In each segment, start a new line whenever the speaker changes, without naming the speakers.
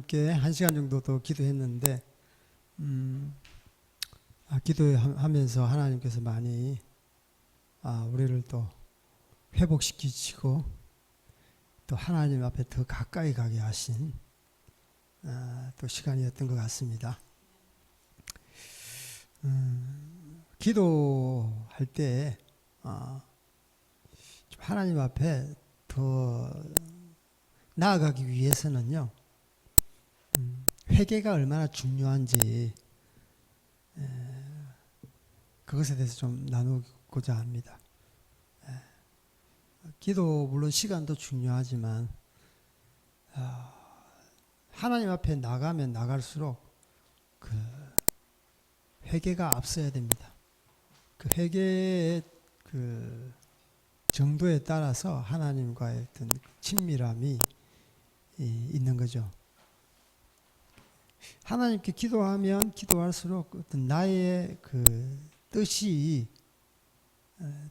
함께 1시간 정도 더 기도했는데 기도하면서 하나님께서 많이 우리를 또 회복시키시고 또 하나님 앞에 더 가까이 가게 하신 또 시간이었던 것 같습니다. 기도할 때 좀 하나님 앞에 더 나아가기 위해서는요, 회개가 얼마나 중요한지 그것에 대해서 좀 나누고자 합니다. 기도 물론 시간도 중요하지만 하나님 앞에 나가면 나갈수록 그 회개가 앞서야 됩니다. 그 회개의 그 정도에 따라서 하나님과의 어떤 친밀함이 있는 거죠. 하나님께 기도하면 기도할수록 어떤 나의 그 뜻이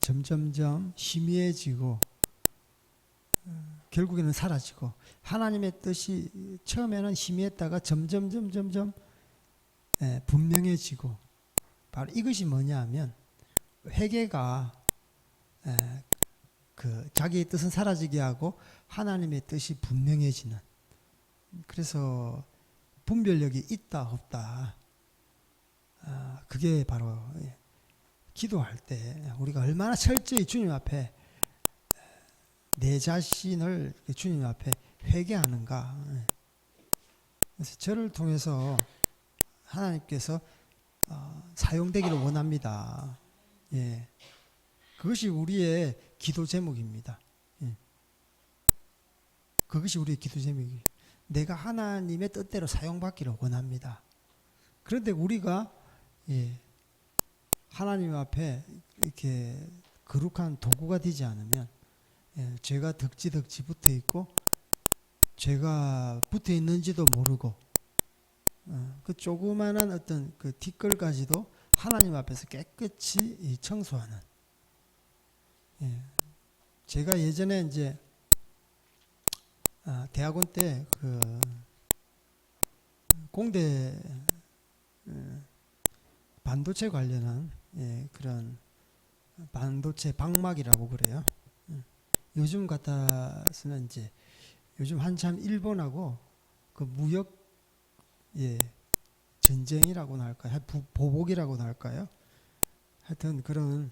점점점 희미해지고 결국에는 사라지고, 하나님의 뜻이 처음에는 희미했다가 점점 분명해지고, 바로 이것이 뭐냐 하면 회개가 그 자기의 뜻은 사라지게 하고 하나님의 뜻이 분명해지는, 그래서 분별력이 있다 없다, 그게 바로 기도할 때 우리가 얼마나 철저히 주님 앞에 내 자신을 주님 앞에 회개하는가. 그래서 저를 통해서 하나님께서 사용되기를 원합니다. 그것이 우리의 기도 제목입니다. 그것이 우리의 기도 제목이에요. 내가 하나님의 뜻대로 사용받기를 원합니다. 그런데 우리가 하나님 앞에 이렇게 거룩한 도구가 되지 않으면 죄가 덕지 붙어 있고, 죄가 붙어 있는지도 모르고, 그 조그만한 어떤 그 티끌까지도 하나님 앞에서 깨끗이 청소하는. 제가 예전에 이제 대학원 때 그 공대 반도체 관련한 그런 반도체 방막이라고 그래요. 요즘 같아서는 이제 요즘 한참 일본하고 그 무역 전쟁이라고나 할까요? 보복이라고나 할까요? 하여튼 그런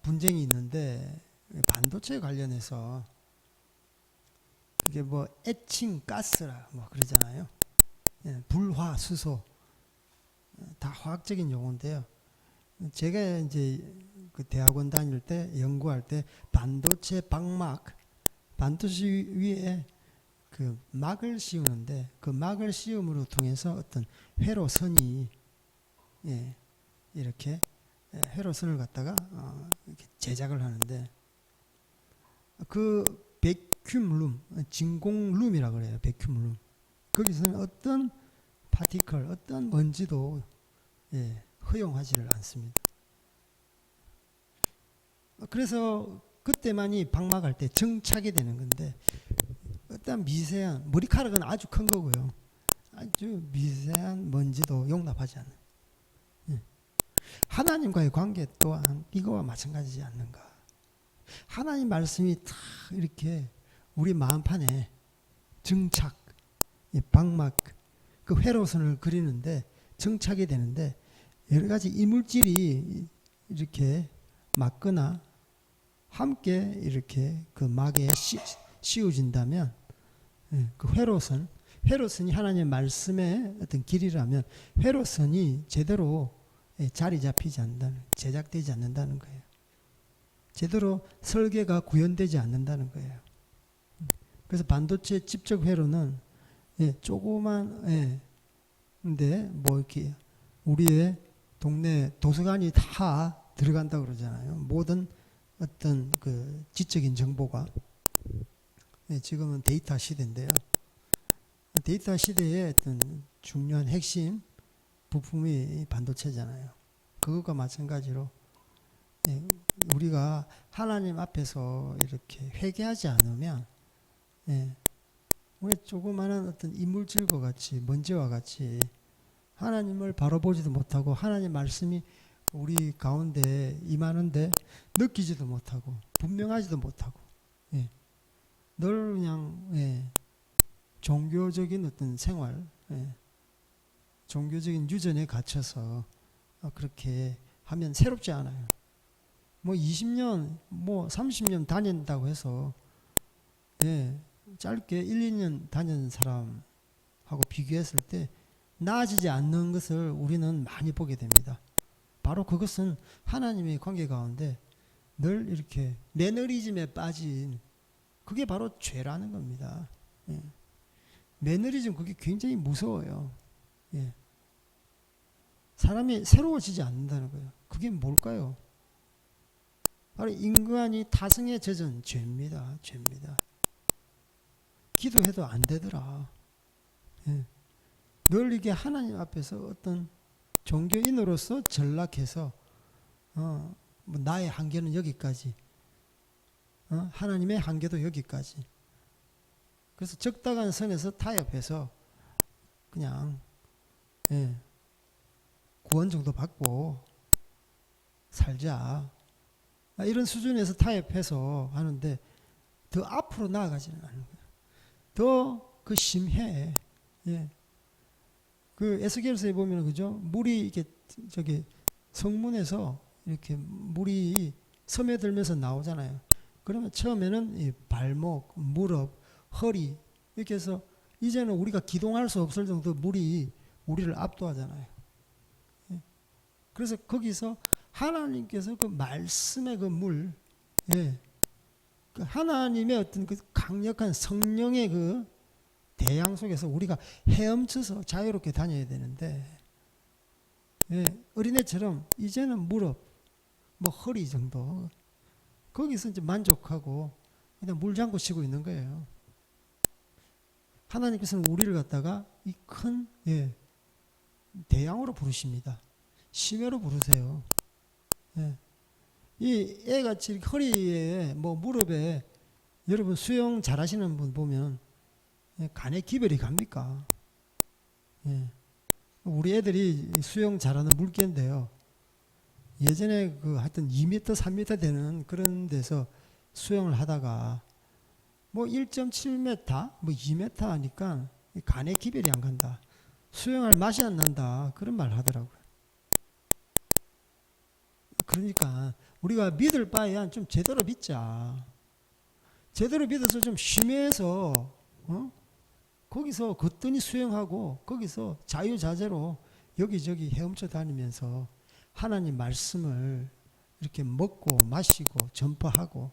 분쟁이 있는데, 반도체 관련해서 그게 뭐 에칭 가스라 뭐 그러잖아요. 불화, 수소 다 화학적인 용어인데요. 제가 이제 그 대학원 다닐 때 연구할 때 반도체 방막, 반도체 위에 그 막을 씌우는데, 그 막을 씌움으로 통해서 어떤 회로선이 이렇게 회로선을 갖다가 이렇게 제작을 하는데, 그 베큐um룸, 진공룸이라고 그래요. 베큐um룸. 거기서는 어떤 파티클, 어떤 먼지도 허용하지를 않습니다. 그래서 그때만이 방막할 때 정착이 되는 건데, 어떤 미세한, 머리카락은 아주 큰 거고요, 아주 미세한 먼지도 용납하지 않는. 하나님과의 관계 또한 이거와 마찬가지지 않는가. 하나님 말씀이 다 이렇게 우리 마음판에 정착, 방막, 그 회로선을 그리는데 정착이 되는데, 여러 가지 이물질이 이렇게 맞거나 함께 이렇게 그 막에 씌워진다면, 그 회로선이 하나님의 말씀의 어떤 길이라면 회로선이 제대로 자리 잡히지 않는다는, 제작되지 않는다는 거예요. 제대로 설계가 구현되지 않는다는 거예요. 그래서 반도체 집적 회로는 조그만, 근데 뭐 이렇게 우리의 동네 도서관이 다 들어간다고 그러잖아요. 모든 어떤 그 지적인 정보가. 지금은 데이터 시대인데요. 데이터 시대의 어떤 중요한 핵심 부품이 반도체잖아요. 그것과 마찬가지로 우리가 하나님 앞에서 이렇게 회개하지 않으면 우리 조그마한 어떤 이물질과 같이 먼지와 같이 하나님을 바로 보지도 못하고 하나님 말씀이 우리 가운데 임하는데 느끼지도 못하고 분명하지도 못하고 예. 늘 그냥 예. 종교적인 어떤 생활 예. 종교적인 유전에 갇혀서 그렇게 하면 새롭지 않아요. 뭐 20년 뭐 30년 다닌다고 해서 예. 짧게 1, 2년 다니는 사람하고 비교했을 때 나아지지 않는 것을 우리는 많이 보게 됩니다. 바로 그것은 하나님의 관계 가운데 늘 이렇게 매너리즘에 빠진 그게 바로 죄라는 겁니다. 예. 매너리즘 그게 굉장히 무서워요. 예. 사람이 새로워지지 않는다는 거예요. 그게 뭘까요? 바로 인간이 타성에 젖은 죄입니다. 죄입니다. 기도해도 안 되더라. 예. 늘 이게 하나님 앞에서 어떤 종교인으로서 전락해서 뭐 나의 한계는 여기까지 하나님의 한계도 여기까지 그래서 적당한 선에서 타협해서 그냥 예, 구원 정도 받고 살자 이런 수준에서 타협해서 하는데 더 앞으로 나아가지는 않는 거예요. 더 그 심해 예. 그 에스겔서에 보면 그죠 물이 이렇게 저기 성문에서 이렇게 물이 스며들면서 나오잖아요. 그러면 처음에는 이 발목, 무릎, 허리 이렇게 해서 이제는 우리가 기동할 수 없을 정도 물이 우리를 압도하잖아요. 예. 그래서 거기서 하나님께서 그 말씀의 그 물, 예. 그 하나님의 어떤 그 강력한 성령의 그 대양 속에서 우리가 헤엄쳐서 자유롭게 다녀야 되는데, 예. 어린애처럼 이제는 무릎, 뭐 허리 정도 거기서 이제 만족하고 그냥 물장구 치고 있는 거예요. 하나님께서는 우리를 갖다가 이 큰 예, 대양으로 부르십니다. 심해로 부르세요. 예. 이 애같이 허리에 뭐 무릎에 여러분 수영 잘하시는 분 보면 예, 간에 기별이 갑니까? 예. 우리 애들이 수영 잘하는 물개인데요. 예전에 그 하여튼 2m, 3m 되는 그런 데서 수영을 하다가 뭐 1.7m, 뭐 2m 하니까 간에 기별이 안 간다. 수영할 맛이 안 난다. 그런 말 하더라고요. 그러니까 우리가 믿을 바에야 좀 제대로 믿자. 제대로 믿어서 좀 심해서 거기서 거뜬히 수영하고 거기서 자유자재로 여기저기 헤엄쳐 다니면서 하나님 말씀을 이렇게 먹고 마시고 전파하고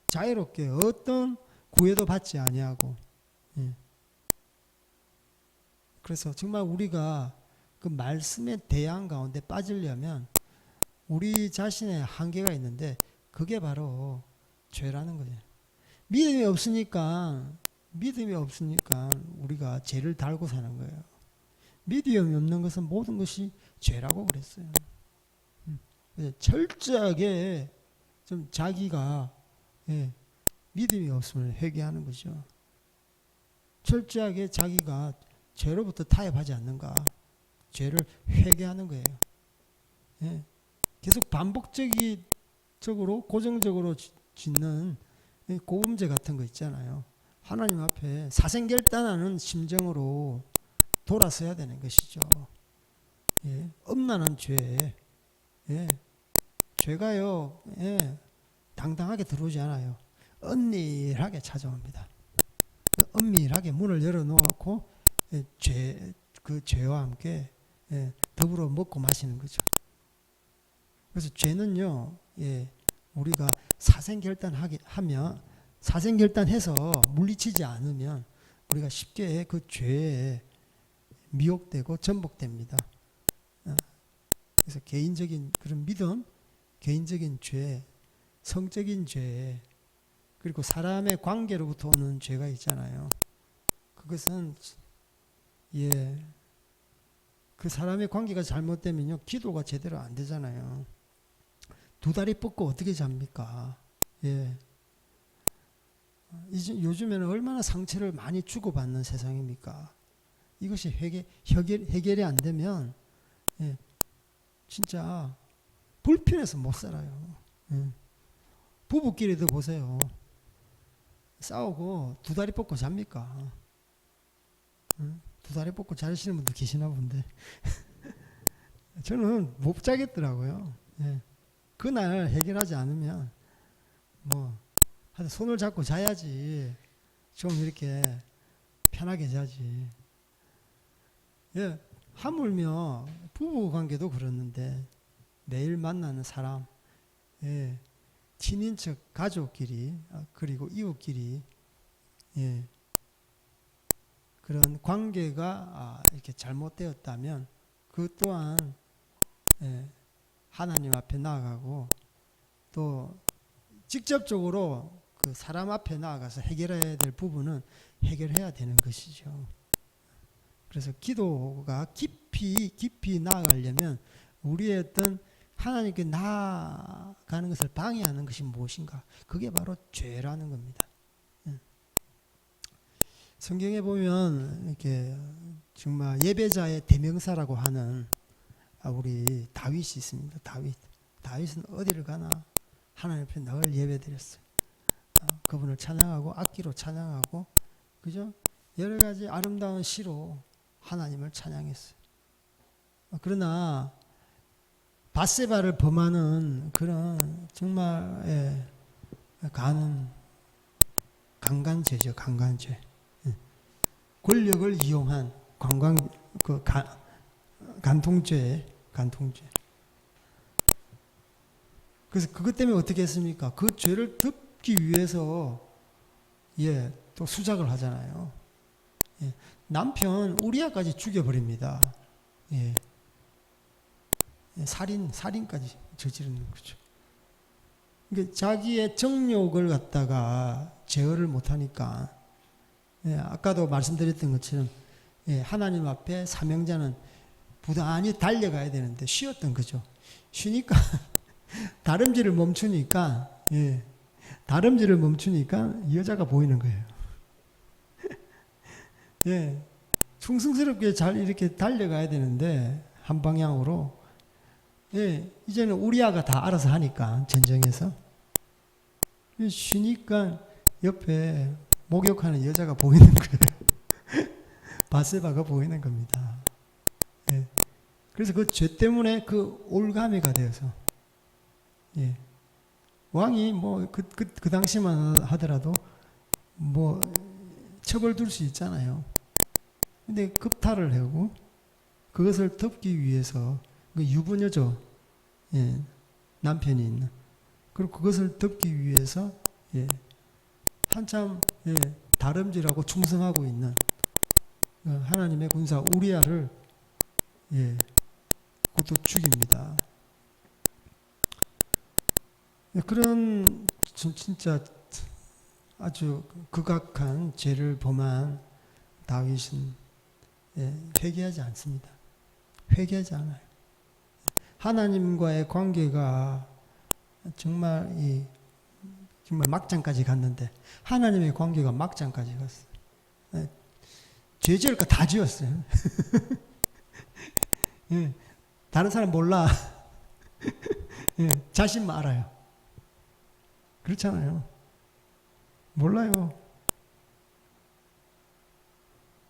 자유롭게 어떤 구애도 받지 아니하고 예. 그래서 정말 우리가 그 말씀의 대양 가운데 빠지려면 우리 자신의 한계가 있는데 그게 바로 죄라는 거예요. 믿음이 없으니까 우리가 죄를 달고 사는 거예요. 믿음이 없는 것은 모든 것이 죄라고 그랬어요. 철저하게 좀 자기가 예, 믿음이 없음을 회개하는 거죠. 철저하게 자기가 죄로부터 타협하지 않는가, 죄를 회개하는 거예요. 예, 계속 반복적으로 고정적으로 짓는 고범죄 같은 거 있잖아요. 하나님 앞에 사생결단하는 심정으로 돌아서야 되는 것이죠. 예, 엄란한 죄, 예, 죄가요, 예, 당당하게 들어오지 않아요. 은밀하게 찾아옵니다. 은밀하게 문을 열어놓고 예, 그 죄와 함께 예, 더불어 먹고 마시는 거죠. 그래서 죄는요, 예, 우리가 사생결단해서 물리치지 않으면 우리가 쉽게 그 죄에 미혹되고 전복됩니다. 그래서 개인적인 그런 믿음, 개인적인 죄, 성적인 죄, 그리고 사람의 관계로부터 오는 죄가 있잖아요. 그것은 예, 그 사람의 관계가 잘못되면요, 기도가 제대로 안 되잖아요. 두 다리 뻗고 어떻게 잡니까? 예. 요즘에는 얼마나 상처를 많이 주고받는 세상입니까? 이것이 해결이 안 되면 예, 진짜 불편해서 못 살아요. 예. 부부끼리도 보세요. 싸우고 두 다리 뻗고 잡니까? 두 다리 뻗고 자시는 분도 계시나 본데 저는 못 자겠더라고요. 예. 그날 해결하지 않으면 뭐 하여튼 손을 잡고 자야지 좀 이렇게 편하게 자지. 예. 하물며 부부 관계도 그렇는데 매일 만나는 사람, 예. 친인척 가족끼리 그리고 이웃끼리 예. 그런 관계가 이렇게 잘못되었다면 그 또한 예. 하나님 앞에 나아가고 또 직접적으로 그 사람 앞에 나아가서 해결해야 될 부분은 해결해야 되는 것이죠. 그래서 기도가 깊이 나아가려면 우리의 어떤 하나님께 나아가는 것을 방해하는 것이 무엇인가? 그게 바로 죄라는 겁니다. 성경에 보면 이렇게 정말 예배자의 대명사라고 하는 우리 다윗이 있습니다. 다윗은 어디를 가나 하나님 앞에 늘 예배드렸어요. 그분을 찬양하고 악기로 찬양하고 그죠? 여러 가지 아름다운 시로 하나님을 찬양했어요. 그러나 밧세바를 범하는 그런 정말 강간죄죠. 강간죄. 권력을 이용한 간통죄. 그래서 그것 때문에 어떻게 했습니까? 그 죄를 덮기 위해서 또 수작을 하잖아요. 남편 우리아까지 죽여버립니다. 살인까지 저지르는 거죠. 그러니까 자기의 정욕을 갖다가 제어를 못하니까 아까도 말씀드렸던 것처럼 하나님 앞에 사명자는 부단히 달려가야 되는데 쉬었던 거죠. 쉬니까 다름질을 멈추니까 여자가 보이는 거예요. 충성스럽게 잘 이렇게 달려가야 되는데 한 방향으로 이제는 우리아가 다 알아서 하니까 전쟁에서 쉬니까 옆에 목욕하는 여자가 보이는 거예요. 밧세바가 보이는 겁니다. 그래서 그 죄 때문에 그 올가미가 되어서 왕이 뭐 그 당시만 하더라도 뭐 처벌 둘 수 있잖아요. 근데 급탈을 하고 그것을 덮기 위해서 그 유부녀죠. 남편이 있는. 그리고 그것을 덮기 위해서 한참 다름질하고 충성하고 있는 하나님의 군사 우리아를 그것도 죽입니다. 그런 진짜 아주 극악한 죄를 범한 다윗은 회개하지 않습니다. 회개하지 않아요. 하나님과의 관계가 정말 막장까지 갔는데 하나님의 관계가 막장까지 갔어요. 죄 지을 거 다 지었어요. 다른 사람 몰라. 자신만 알아요. 그렇잖아요. 몰라요.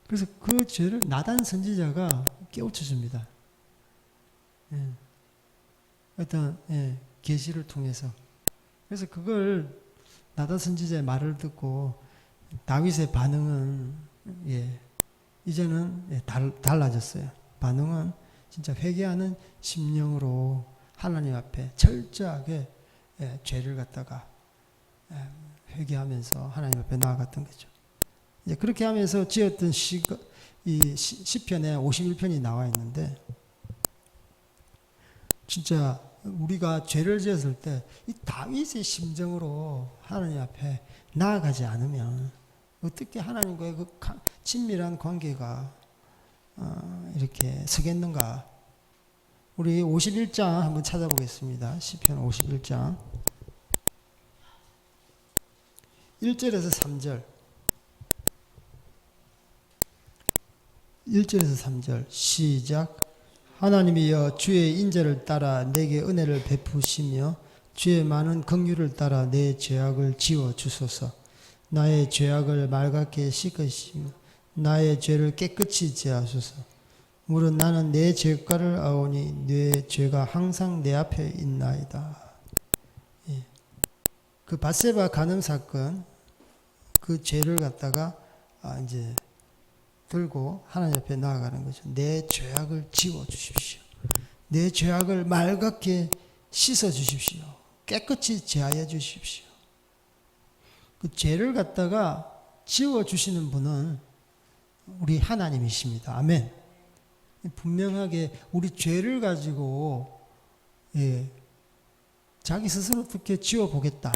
그래서 그 죄를 나단 선지자가 깨우쳐 줍니다. 어떤 계시를 통해서. 그래서 그걸 나단 선지자의 말을 듣고 다윗의 반응은 이제는 달라졌어요. 반응은 진짜 회개하는 심령으로 하나님 앞에 철저하게 죄를 갖다가 회개하면서 하나님 앞에 나아갔던 거죠. 이제 그렇게 하면서 지었던 이 시편에 51편이 나와 있는데 진짜 우리가 죄를 지었을 때 이 다윗의 심정으로 하나님 앞에 나아가지 않으면 어떻게 하나님과의 그 친밀한 관계가 이렇게 서겠는가? 우리 51장 한번 찾아보겠습니다. 시편 51장 1절에서 3절. 1절에서 3절 시작. 하나님이여 주의 인자를 따라 내게 은혜를 베푸시며 주의 많은 긍휼을 따라 내 죄악을 지워 주소서. 나의 죄악을 맑게 씻으시며 나의 죄를 깨끗이 제하소서. 무릇 나는 내 죄가를 아오니 내 죄가 항상 내 앞에 있나이다. 예. 그 밧세바 간음 사건, 그 죄를 갖다가 이제 들고 하나님 앞에 나아가는 거죠. 내 죄악을 지워 주십시오. 내 죄악을 맑게 씻어 주십시오. 깨끗이 제하여 주십시오. 그 죄를 갖다가 지워 주시는 분은 우리 하나님이십니다. 아멘. 분명하게 우리 죄를 가지고 자기 스스로 어떻게 지워 보겠다.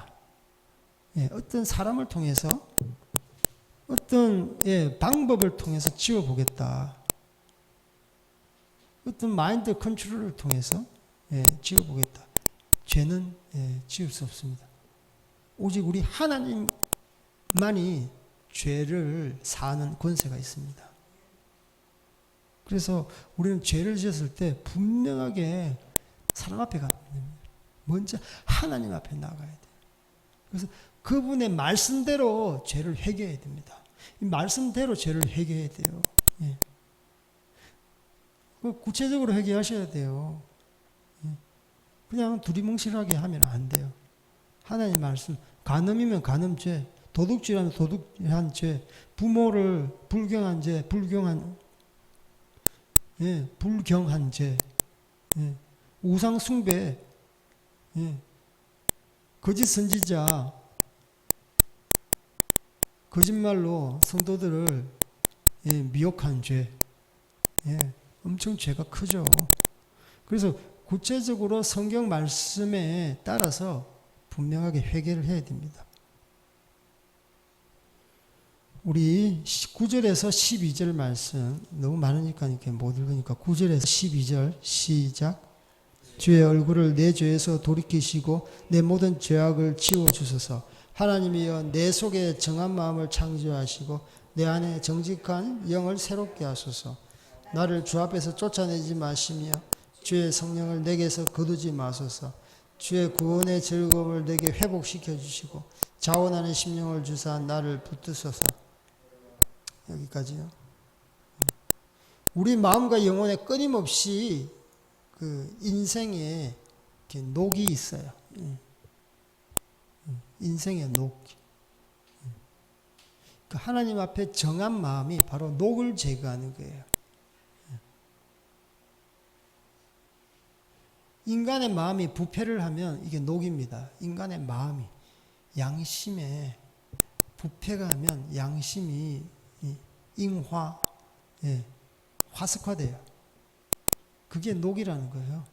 어떤 사람을 통해서 어떤 방법을 통해서 지워 보겠다. 어떤 마인드 컨트롤을 통해서 지워 보겠다. 죄는 지울 수 없습니다. 오직 우리 하나님만이 죄를 사하는 권세가 있습니다. 그래서 우리는 죄를 지었을 때 분명하게 사람 앞에 가야 됩니다. 먼저 하나님 앞에 나가야 돼요. 그래서 그분의 말씀대로 죄를 회개해야 됩니다. 이 말씀대로 죄를 회개해야 돼요. 예. 구체적으로 회개하셔야 돼요. 예. 그냥 두리뭉실하게 하면 안 돼요. 하나님 말씀, 간음이면 간음죄, 도둑질하면 도둑한 죄, 부모를 불경한 죄, 불경한 죄, 우상 숭배, 거짓 선지자, 거짓말로 성도들을 미혹한 죄, 엄청 죄가 크죠. 그래서 구체적으로 성경 말씀에 따라서 분명하게 회개를 해야 됩니다. 우리 9절에서 12절 말씀 너무 많으니까 이렇게 못 읽으니까 9절에서 12절 시작. 주의 얼굴을 내 죄에서 돌이키시고 내 모든 죄악을 지워주소서. 하나님이여 내 속에 정한 마음을 창조하시고 내 안에 정직한 영을 새롭게 하소서. 나를 주 앞에서 쫓아내지 마시며 주의 성령을 내게서 거두지 마소서. 주의 구원의 즐거움을 내게 회복시켜 주시고 자원하는 심령을 주사 나를 붙드소서. 여기까지요. 우리 마음과 영혼에 끊임없이 그 인생에 이렇게 녹이 있어요. 인생의 녹. 그 하나님 앞에 정한 마음이 바로 녹을 제거하는 거예요. 인간의 마음이 부패를 하면 이게 녹입니다. 인간의 마음이 양심에 부패가 하면 양심이 ing화, 화석화돼요. 그게 녹이라는 거예요.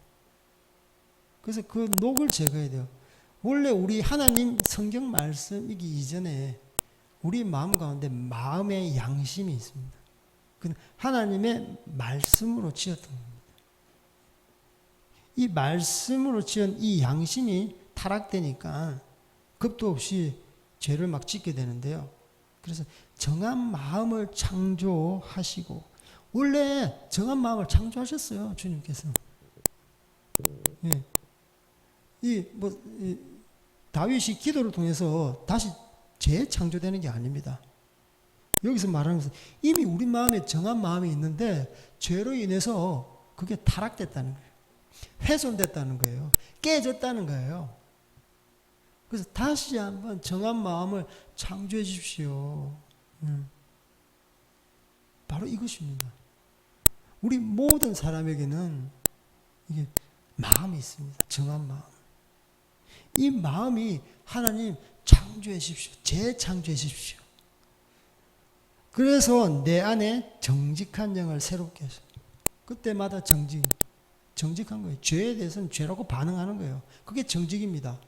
그래서 그 녹을 제거해야 돼요. 원래 우리 하나님 성경 말씀이기 이전에 우리 마음 가운데 마음의 양심이 있습니다. 그 하나님의 말씀으로 지었던 겁니다. 이 말씀으로 지은 이 양심이 타락되니까 겁도 없이 죄를 막 짓게 되는데요. 그래서 정한 마음을 창조하시고 원래 정한 마음을 창조하셨어요. 주님께서. 다윗이 기도를 통해서 다시 재창조되는 게 아닙니다. 여기서 말하는 것은 이미 우리 마음에 정한 마음이 있는데 죄로 인해서 그게 타락됐다는 거예요. 훼손됐다는 거예요. 깨졌다는 거예요. 그래서 다시 한번 정한 마음을 창조해 주십시오. 바로 이것입니다. 우리 모든 사람에게는 이게 마음이 있습니다. 정한 마음. 이 마음이 하나님 창조해 주십시오. 재창조해 주십시오. 그래서 내 안에 정직한 영을 새롭게 하셔요. 그때마다 정직한 거예요. 죄에 대해서는 죄라고 반응하는 거예요. 그게 정직입니다.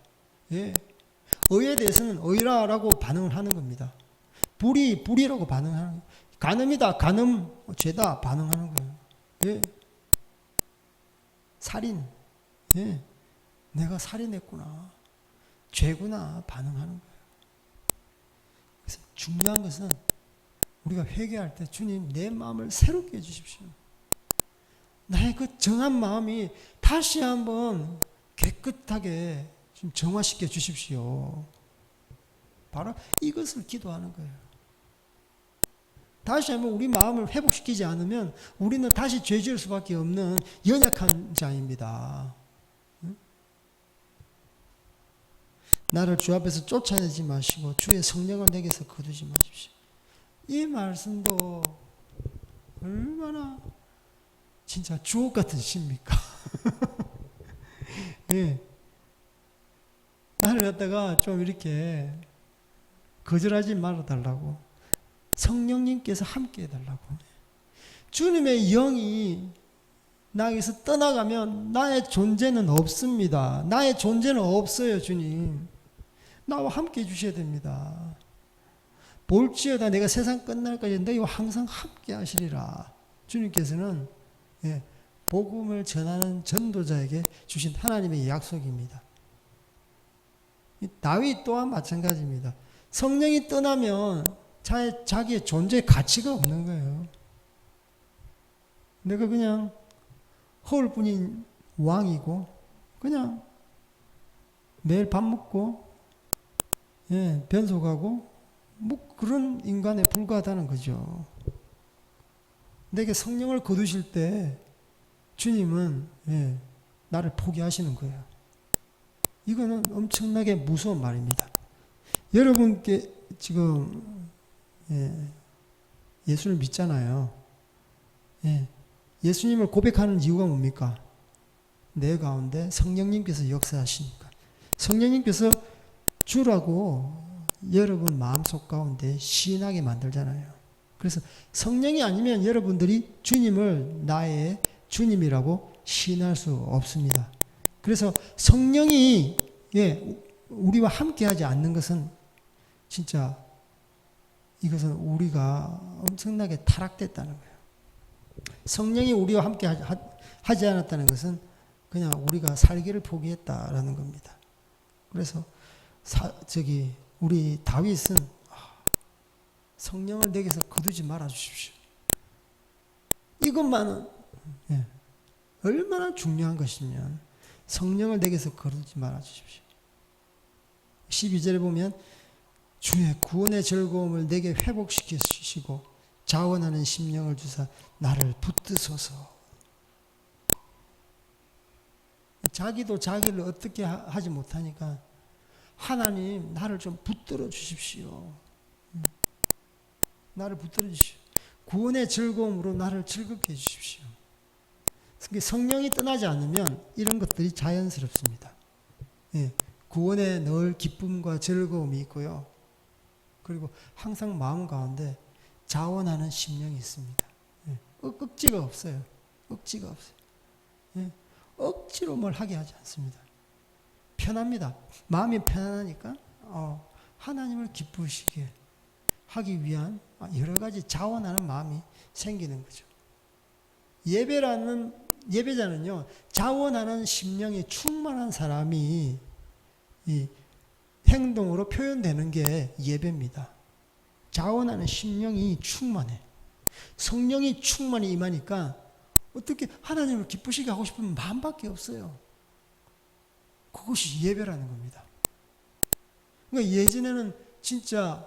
예. 의에 대해서는 의라고 반응을 하는 겁니다. 불이라고 반응하는 거예요. 간음이다, 간음, 죄다 반응하는 거예요. 예. 살인, 예. 내가 살인했구나, 죄구나 반응하는 거예요. 중요한 것은 우리가 회개할 때 주님 내 마음을 새롭게 해주십시오. 나의 그 정한 마음이 다시 한번 깨끗하게 좀 정화시켜 주십시오. 바로 이것을 기도하는 거예요. 다시 한번 우리 마음을 회복시키지 않으면 우리는 다시 죄 지을 수밖에 없는 연약한 자입니다. 나를 주 앞에서 쫓아내지 마시고 주의 성령을 내게서 거두지 마십시오. 이 말씀도 얼마나 진짜 주옥 같은 시입니까? 예. 나를 갖다가 좀 이렇게 거절하지 말아달라고, 성령님께서 함께 해달라고. 주님의 영이 나에게서 떠나가면 나의 존재는 없습니다. 나의 존재는 없어요. 주님 나와 함께 해주셔야 됩니다. 볼지어다 내가 세상 끝날까지 너희와 항상 함께 하시리라. 주님께서는 복음을 전하는 전도자에게 주신 하나님의 약속입니다. 다윗 또한 마찬가지입니다. 성령이 떠나면 자기의 존재의 가치가 없는 거예요. 내가 그냥 허울뿐인 왕이고 그냥 매일 밥 먹고 변속하고 뭐 그런 인간에 불과하다는 거죠. 내게 성령을 거두실 때 주님은 나를 포기하시는 거예요. 이거는 엄청나게 무서운 말입니다. 여러분께 지금 예수를 믿잖아요. 예수님을 고백하는 이유가 뭡니까? 내 가운데 성령님께서 역사하시니까. 성령님께서 주라고 여러분 마음속 가운데 시인하게 만들잖아요. 그래서 성령이 아니면 여러분들이 주님을 나의 주님이라고 시인할 수 없습니다. 그래서 성령이 우리와 함께하지 않는 것은 진짜 이것은 우리가 엄청나게 타락됐다는 거예요. 성령이 우리와 함께 하지 않았다는 것은 그냥 우리가 살기를 포기했다라는 겁니다. 그래서 우리 다윗은 성령을 내게서 거두지 말아 주십시오. 이것만은 얼마나 중요한 것이면 성령을 내게서 거두지 말아 주십시오. 12절에 보면 주의 구원의 즐거움을 내게 회복시키시고 자원하는 심령을 주사 나를 붙드소서. 자기도 자기를 어떻게 하지 못하니까 하나님 나를 좀 붙들어 주십시오. 나를 붙들어 주십시오. 구원의 즐거움으로 나를 즐겁게 해주십시오. 성령이 떠나지 않으면 이런 것들이 자연스럽습니다. 구원에 늘 기쁨과 즐거움이 있고요. 그리고 항상 마음 가운데 자원하는 심령이 있습니다. 억지가 없어요. 억지가 없어요. 억지로 뭘 하게 하지 않습니다. 편합니다. 마음이 편안하니까 하나님을 기쁘시게 하기 위한 여러 가지 자원하는 마음이 생기는 거죠. 예배자는요, 자원하는 심령이 충만한 사람이 이 행동으로 표현되는 게 예배입니다. 자원하는 심령이 충만해. 성령이 충만히 임하니까 어떻게 하나님을 기쁘시게 하고 싶은 마음밖에 없어요. 그것이 예배라는 겁니다. 그러니까 예전에는 진짜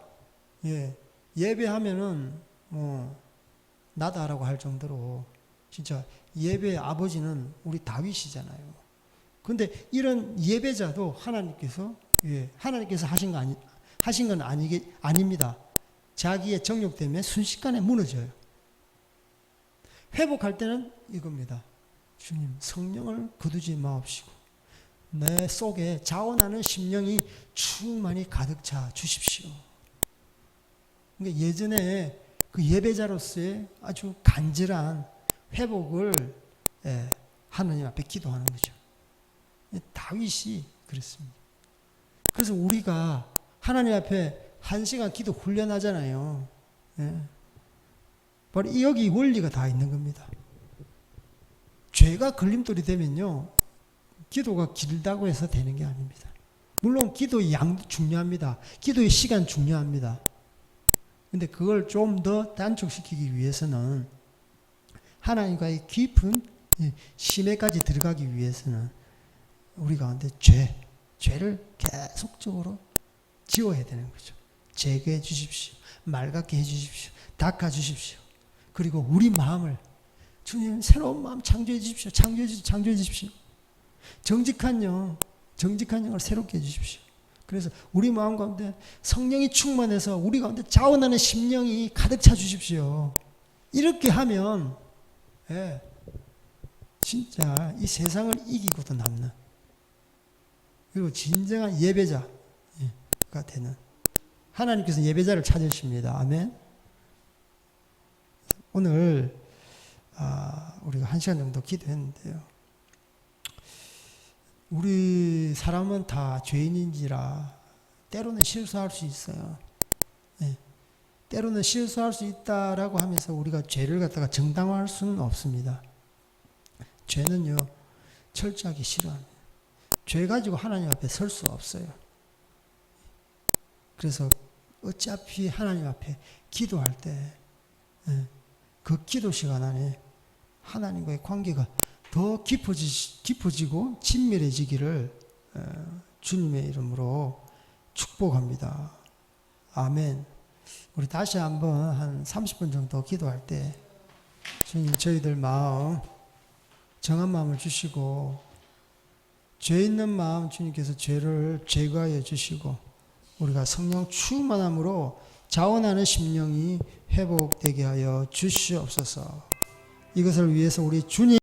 예배하면은 나다라고 할 정도로 진짜 예배의 아버지는 우리 다윗이잖아요. 그런데 이런 예배자도 하나님께서 하신 건 아닙니다. 자기의 정욕 때문에 순식간에 무너져요. 회복할 때는 이겁니다. 주님 성령을 거두지 마옵시고 내 속에 자원하는 심령이 충만히 가득 차 주십시오. 그러니까 예전에 그 예배자로서의 아주 간절한 회복을 하나님 앞에 기도하는 거죠. 다윗이 그랬습니다. 그래서 우리가 하나님 앞에 1시간 기도 훈련하잖아요. 바로 여기 원리가 다 있는 겁니다. 죄가 걸림돌이 되면요, 기도가 길다고 해서 되는 게 아닙니다. 물론 기도의 양도 중요합니다. 기도의 시간 중요합니다. 근데 그걸 좀 더 단축시키기 위해서는 하나님과의 깊은 심해까지 들어가기 위해서는 우리 가운데 죄를 계속적으로 지워야 되는 거죠. 제거해 주십시오. 맑게 해 주십시오. 닦아 주십시오. 그리고 우리 마음을 주님 새로운 마음 창조해 주십시오. 창조해 주십시오. 정직한 영을 새롭게 해 주십시오. 그래서 우리 마음 가운데 성령이 충만해서 우리 가운데 자원하는 심령이 가득 차 주십시오. 이렇게 하면 진짜 이 세상을 이기고도 남는, 그리고 진정한 예배자가 되는, 하나님께서 예배자를 찾으십니다. 아멘. 오늘 우리가 1시간 정도 기도했는데요. 우리 사람은 다 죄인인지라 때로는 실수할 수 있어요. 때로는 실수할 수 있다라고 하면서 우리가 죄를 갖다가 정당화할 수는 없습니다. 죄는요, 철저하게 싫어합니다. 죄 가지고 하나님 앞에 설 수 없어요. 그래서 어차피 하나님 앞에 기도할 때, 그 기도 시간 안에 하나님과의 관계가 더 깊어지고 친밀해지기를 주님의 이름으로 축복합니다. 아멘. 우리 다시 한번 한 30분 정도 기도할 때 주님 저희들 마음, 정한 마음을 주시고, 죄 있는 마음 주님께서 죄를 제거하여 주시고, 우리가 성령 충만함으로 자원하는 심령이 회복되게 하여 주시옵소서. 이것을 위해서 우리 주님